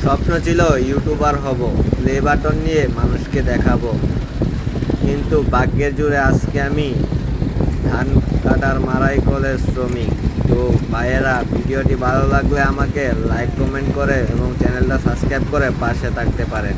স্বপ্ন ছিল ইউটিউবার হব, প্লে বাটন নিয়ে মানুষকে দেখাবো। কিন্তু ভাগ্যের জোরে আজকে আমি ধান কাটার মারাই কলের শ্রমিক। তো ভাইয়েরা, ভিডিওটি ভালো লাগলে আমাকে লাইক কমেন্ট করে এবং চ্যানেলটা সাবস্ক্রাইব করে পাশে থাকতে পারেন।